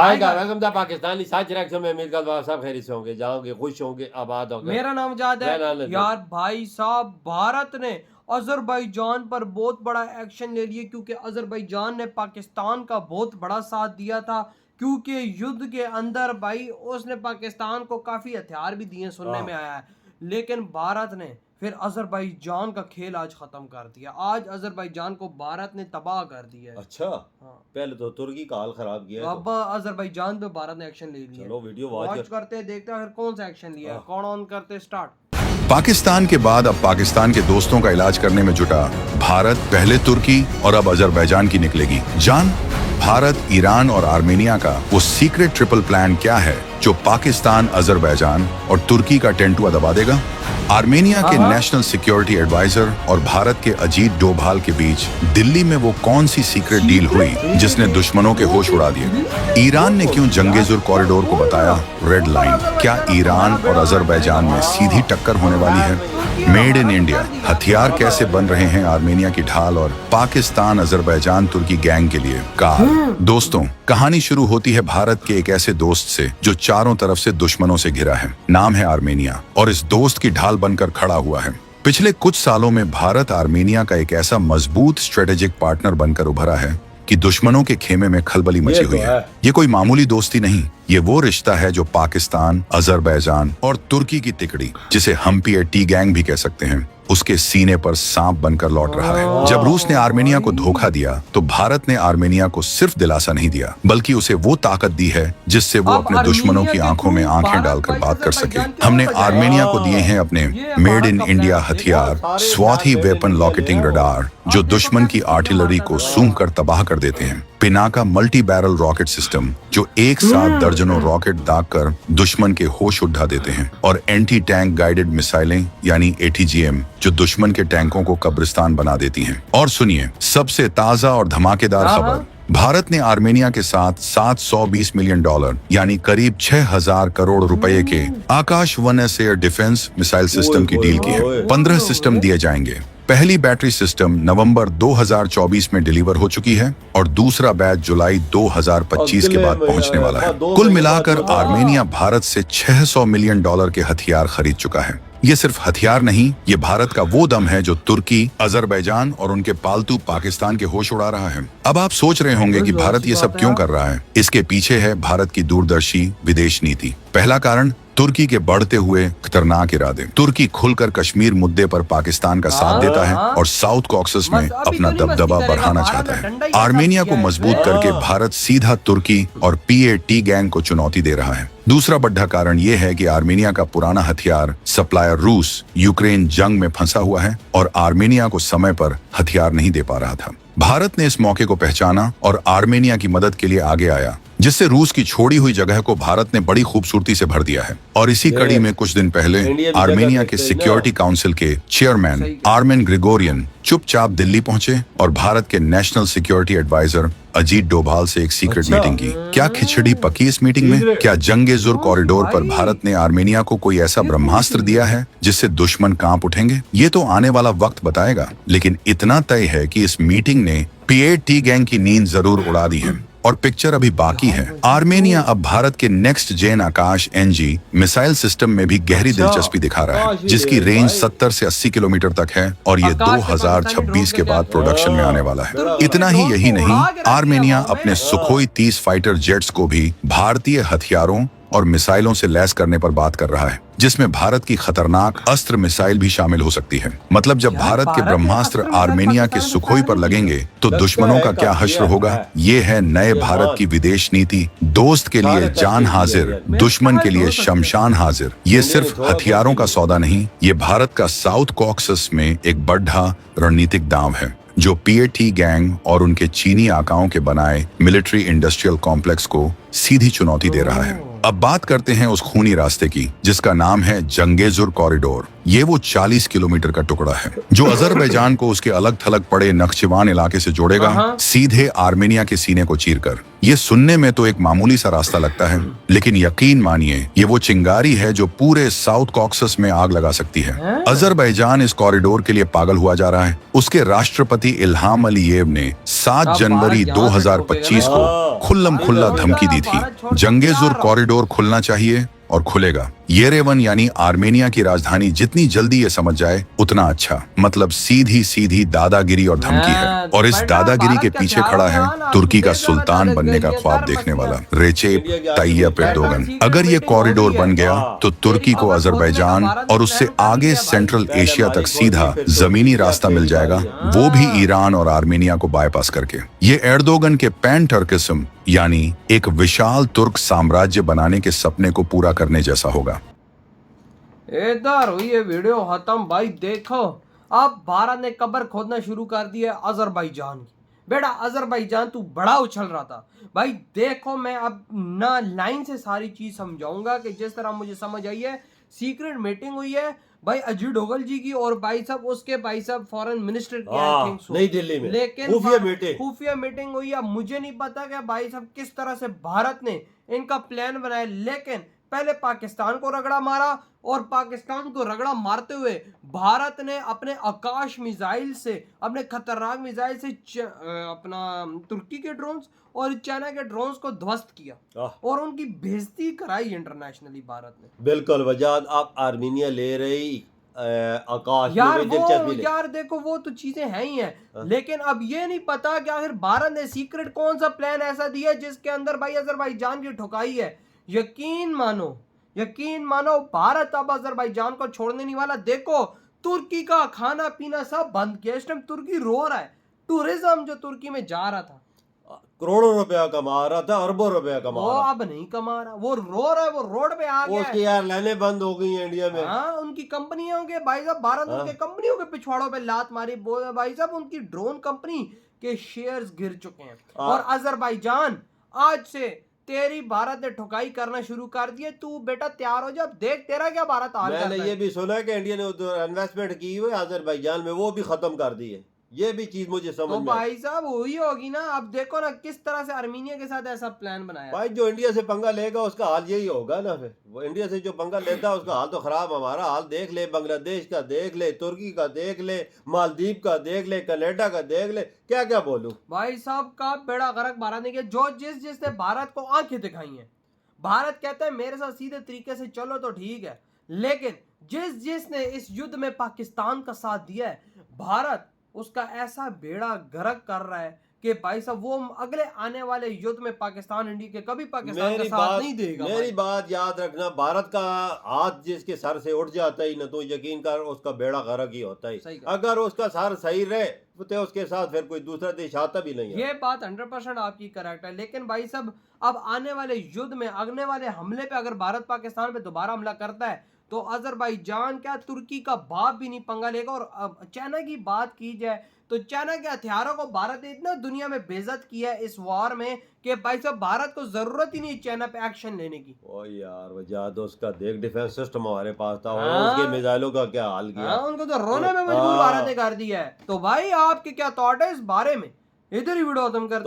आएगा welcome the Pakistani साथ reaction में उम्मीद करता हूं सब खैरियत से होंगे, जाओगे, खुश होंगे, आबाद होंगे। मेरा नाम जाद है यार। भाई साहब, भारत ने अजरबैजान पर बहुत बड़ा एक्शन ले लिया क्योंकि अजरबैजान ने पाकिस्तान का बहुत बड़ा साथ दिया था। क्योंकि युद्ध के अंदर भाई उसने पाकिस्तान को काफी हथियार भी दिए, सुनने में आया है। लेकिन भारत ने फिर अजरबैजान का खेल आज खत्म कर दिया। आज अजरबैजान को भारत ने तबाह कर दिया है। अच्छा, हाँ। पहले तो तुर्की का हाल खराब किया, अब अजरबैजान पे भारत ने एक्शन ले लिया। चलो वीडियो वॉच करते हैं, देखते हैं कौन सा एक्शन लिया है। कौन ऑन करते, स्टार्ट। पाकिस्तान के बाद अब पाकिस्तान के दोस्तों का इलाज करने में जुटा भारत। पहले तुर्की और अब अजरबैजान की निकलेगी जान। भारत, ईरान और आर्मेनिया का वो सीक्रेट ट्रिपल प्लान क्या है जो पाकिस्तान, अजरबैजान और तुर्की का टेंटुआ दबा देगा? आर्मेनिया के नेशनल सिक्योरिटी एडवाइजर और भारत के अजीत डोभाल के बीच दिल्ली में वो कौन सी सीक्रेट डील हुई जिसने दुश्मनों के होश उड़ा दिए? ईरान ने क्यों जंगेजुर कॉरिडोर को बताया रेड लाइन? क्या ईरान और अजरबैजान में सीधी टक्कर होने वाली है? मेड इन इंडिया हथियार कैसे बन रहे हैं आर्मेनिया की ढाल और पाकिस्तान, अजरबैजान, तुर्की गैंग के लिए कार? दोस्तों, कहानी शुरू होती है भारत के एक ऐसे दोस्त से जो चारों तरफ से दुश्मनों से घिरा है। नाम है आर्मेनिया और इस दोस्त की ढाल बनकर खड़ा हुआ है। पिछले कुछ सालों में भारत आर्मेनिया का एक ऐसा मजबूत स्ट्रेटेजिक पार्टनर बनकर उभरा है कि दुश्मनों के खेमे में खलबली मची हुई है। ये कोई मामूली दोस्ती नहीं, ये वो रिश्ता है जो पाकिस्तान, अजरबैजान और तुर्की की तिकड़ी, जिसे हम टी गैंग भी कह सकते हैं, उसके सीने पर सांप बनकर लौट रहा है। जब रूस ने आर्मेनिया को धोखा दिया तो भारत ने आर्मेनिया को सिर्फ दिलासा नहीं दिया बल्कि उसे वो ताकत दी है जिससे वो अपने दुश्मनों की आंखों में आंखें डालकर बात कर सके। हमने आर्मेनिया को दिए हैं अपने मेड इन इंडिया हथियार, स्वाथी वेपन लॉकेटिंग रडार जो दुश्मन की आर्टिलरी को सूंघ कर तबाह कर देते हैं, Pinaka multi barrel rocket system जो एक साथ दर्जनों रॉकेट दागकर दुश्मन के होश उड़ा देते हैं, और एंटी टैंक गाइडेड मिसाइलें यानी ATGM जो दुश्मन के टैंकों को कब्रिस्तान बना देती हैं। और सुनिए सबसे ताजा और धमाकेदार खबर, भारत ने आर्मेनिया के साथ $720 मिलियन यानी करीब 6000 करोड़ रुपए के आकाश 1S air defence missile system की डील की है। 15 सिस्टम दिए जाएंगे। पहली बैटरी सिस्टम नवंबर 2024 में डिलीवर हो चुकी है और दूसरा बैच जुलाई 2025 के बाद पहुंचने वाला है। कुल मिलाकर आर्मेनिया भारत से $600 मिलियन के हथियार खरीद चुका है। ये सिर्फ हथियार नहीं, ये भारत का वो दम है जो तुर्की, अजरबैजान और उनके पालतू पाकिस्तान के होश उड़ा रहा है। अब आप सोच रहे होंगे कि भारत ये सब क्यों कर रहा है? इसके पीछे है भारत की दूरदर्शी विदेश नीति। पहला कारण तुर्की के बढ़ते हुए खतरनाक इरादे। तुर्की खुलकर कश्मीर मुद्दे पर पाकिस्तान का साथ देता है और साउथ कॉक्सस में अपना दबदबा बढ़ाना चाहता है। आर्मेनिया को मजबूत करके भारत सीधा तुर्की और PAT गैंग को चुनौती दे रहा है। दूसरा बड़ा कारण यह है कि आर्मेनिया का पुराना हथियार सप्लायर रूस यूक्रेन जंग में फंसा हुआ है और आर्मेनिया को समय पर हथियार नहीं दे पा रहा था। भारत ने इस मौके को पहचाना और आर्मेनिया की मदद के लिए आगे आया, जिससे रूस की छोड़ी हुई जगह को भारत ने बड़ी खूबसूरती से भर दिया है। और इसी कड़ी में कुछ दिन पहले आर्मेनिया के सिक्योरिटी काउंसिल के चेयरमैन आर्मेन ग्रिगोरियन चुपचाप दिल्ली पहुंचे और भारत के national security adviser Ajit Doval से एक सीक्रेट मीटिंग की। क्या खिचड़ी पकी इस मीटिंग में? क्या जंगेजुर कॉरिडोर पर भारत ने आर्मेनिया को कोई ऐसा ब्रह्मास्त्र दिया है जिससे दुश्मन कांप उठेंगे? ये तो आने वाला वक्त बताएगा, लेकिन इतना तय है कि इस मीटिंग ने PAT गैंग की नींद जरूर उड़ा दी है। और पिक्चर अभी बाकी है। आर्मेनिया अब भारत के नेक्स्ट जेन आकाश NG मिसाइल सिस्टम में भी गहरी दिलचस्पी दिखा रहा है, जिसकी रेंज 70 से 80 किलोमीटर तक है और ये 2026 के बाद प्रोडक्शन में आने वाला है। इतना ही यही नहीं, आर्मेनिया अपने सुखोई 30 फाइटर जेट्स को भी भारतीय हथियारों और मिसाइलों से लैस करने पर बात कर रहा है, जिसमें भारत की खतरनाक अस्त्र मिसाइल भी शामिल हो सकती है। मतलब जब भारत के ब्रह्मास्त्र आर्मेनिया के सुखोई पर लगेंगे तो दुश्मनों का क्या हश्र होगा? ये है नए भारत की विदेश नीति। दोस्त के लिए जान हाजिर, दुश्मन के लिए शमशान हाजिर। ये सिर्फ हथियारों का सौदा नहीं, ये भारत का साउथ कॉक्सस में एक बड़ा रणनीतिक दांव है जो PAT गैंग और उनके चीनी आकाओं के बनाए मिलिट्री इंडस्ट्रियल कॉम्प्लेक्स को सीधी चुनौती दे रहा है। अब बात करते हैं उस खूनी रास्ते की जिसका नाम है जंगेजुर कॉरिडोर। ये वो 40 किलोमीटर का टुकड़ा है जो अजरबैजान को उसके अलग थलग पड़े नख्चिवान इलाके से जोड़ेगा, सीधे आर्मेनिया के सीने को चीरकर। ये सुनने में तो एक मामूली सा रास्ता लगता है, लेकिन यकीन मानिए ये वो चिंगारी है जो पूरे साउथ कॉक्सस में आग लगा सकती है। अजरबैजान इस कॉरिडोर के लिए पागल हुआ जा रहा है। उसके राष्ट्रपति इल्हाम अलीयेव ने 7 जनवरी 2025 को खुल्लम खुल्ला धमकी दी थी, जंगेजुर कॉरिडोर खुलना चाहिए और खुलेगा। येरेवन यानी आर्मेनिया की राजधानी जितनी जल्दी ये समझ जाए उतना अच्छा। मतलब सीधी सीधी दादागिरी और धमकी है। और इस दादागिरी के पीछे खड़ा है तुर्की का सुल्तान बनने का ख्वाब देखने वाला रेचेप ताइयप एर्दोगन। अगर ये कॉरिडोर बन गया तो तुर्की को अजरबैजान और उससे आगे सेंट्रल एशिया तक सीधा जमीनी रास्ता मिल जाएगा, वो भी ईरान और आर्मेनिया को बाईपास करके। ये एर्दोगन के पैन टर्किज्म यानी एक विशाल तुर्क साम्राज्य बनाने के सपने को पूरा करने जैसा होगा। इधर हुई ये वीडियो खत्म भाई। देखो अब भारत ने कब्र खोदना शुरू कर दिया अजरबैजान की। बेटा अजरबैजान तू बड़ा उछल रहा था भाई। देखो मैं अब ना लाइन से सारी चीज समझाऊंगा कि जिस तरह मुझे समझ आई है। सीक्रेट मीटिंग हुई है भाई अजीत डोभाल जी की और भाई साहब उसके भाई साहब फॉरेन मिनिस्टर की नई दिल्ली में, लेकिन खुफिया मीटिंग हुई है। मुझे नहीं पता कि भाई साहब किस तरह से भारत ने इनका प्लान बनाया, लेकिन पहले पाकिस्तान को रगड़ा मारा और पाकिस्तान को रगड़ा मारते हुए भारत ने अपने आकाश मिसाइल से, अपने खतरनाक मिसाइल से अपना तुर्की के ड्रोन्स और चाइना के ड्रोन्स को ध्वस्त किया और उनकी बेइज्जती कराई इंटरनेशनली भारत ने। बिल्कुल वजाद आप आर्मीनिया ले रही आकाश यार देखो वो तो चीजें हैं ही हैं, लेकिन अब ये नहीं पता कि आखिर भारत ने सीक्रेट कौन सा प्लान ऐसा दिया जिसके अंदर भाई अजरबैजान की ठुकाई है। यकीन मानो भारत अब अजरबैजान को छोड़ने नहीं वाला। देखो तुर्की का खाना पीना सब बंद किया। इस टाइम तुर्की रो रहा है। टूरिज्म जो तुर्की में जा रहा था, करोड़ों रुपया कमा रहा था, अरबों रुपया कमा रहा, वो अब नहीं कमा रहा। वो रो रहा है, वो रोड पे आ गया। उसकी यार लाइनें बंद हो गई हैं इंडिया में। हाँ उनकी कंपनियों के भाई साहब, भारत उनके कंपनियों के पिछवाड़ों पे लात मारी। बोल भाई साहब उनकी ड्रोन कंपनी के शेयर्स गिर चुके हैं। और अजरबैजान आज से तेरी भारत ने ठुकाई करना शुरू कर दिए। तू बेटा तैयार हो जा, देख तेरा क्या भारत हाल करता है। मैंने ये भी सुना है कि इंडिया ने इन्वेस्टमेंट की हुई अजरबैजान में, वो भी खत्म कर दी है। ये भी चीज मुझे समझ में भाई साहब हुई होगी ना। अब देखो ना किस तरह से आर्मीनिया के साथ ऐसा प्लान बनाया। भाई जो इंडिया से पंगा लेगा उसका हाल यही होगा ना। फिर वो इंडिया से जो पंगा लेता है उसका हाल तो खराब। हमारा हाल देख ले, बांग्लादेश का देख ले, तुर्की का देख ले, मालदीव का देख ले, कनाडा का देख ले, क्या क्या बोलूं। भाई साहब का बेड़ा गर्क भारत ने किया। जो जिसने भारत को आंखें दिखाई हैं, भारत कहता है मेरे साथ सीधे तरीके से चलो तो ठीक है, लेकिन जिसने इस युद्ध में पाकिस्तान का साथ दिया है, भारत उसका ऐसा बेड़ा गर्क कर रहा है कि भाई साहब वो अगले आने वाले युद्ध में पाकिस्तान इंडिया के कभी पाकिस्तान का साथ नहीं देगा। मेरी बात याद रखना, भारत का हाथ जिसके सर से उठ जाता ही ना तो यकीन कर उसका बेड़ा गर्क ही होता है। अगर उसका सर सही रहे तो उसके साथ फिर कोई दूसरा देश आता भी नहीं है। ये बात 100% आपकी करेक्ट है। लेकिन भाई साहब अब आने वाले युद्ध में, आने वाले हमले पे अगर भारत पाकिस्तान पे दोबारा हमला करता है तो अजरबैजान क्या तुर्की का बाप भी नहीं पंगा लेगा। और चाइना की बात की जाए तो चाइना के हथियारों को भारत ने इतना दुनिया में बेइज्जत किया है इस वॉर में कि भाई साहब भारत को जरूरत ही नहीं चाइना पे एक्शन लेने की। ओ यार वजाद उसका देख डिफेंस सिस्टम हमारे पास था, उसके मिसाइलों का क्या हाल किया। उनको तो रोने में मजबूर भारत ने कर दिया है। तो भाई आपके क्या थॉट है इस बारे में? इधर ही वीडियो खत्म करते हैं।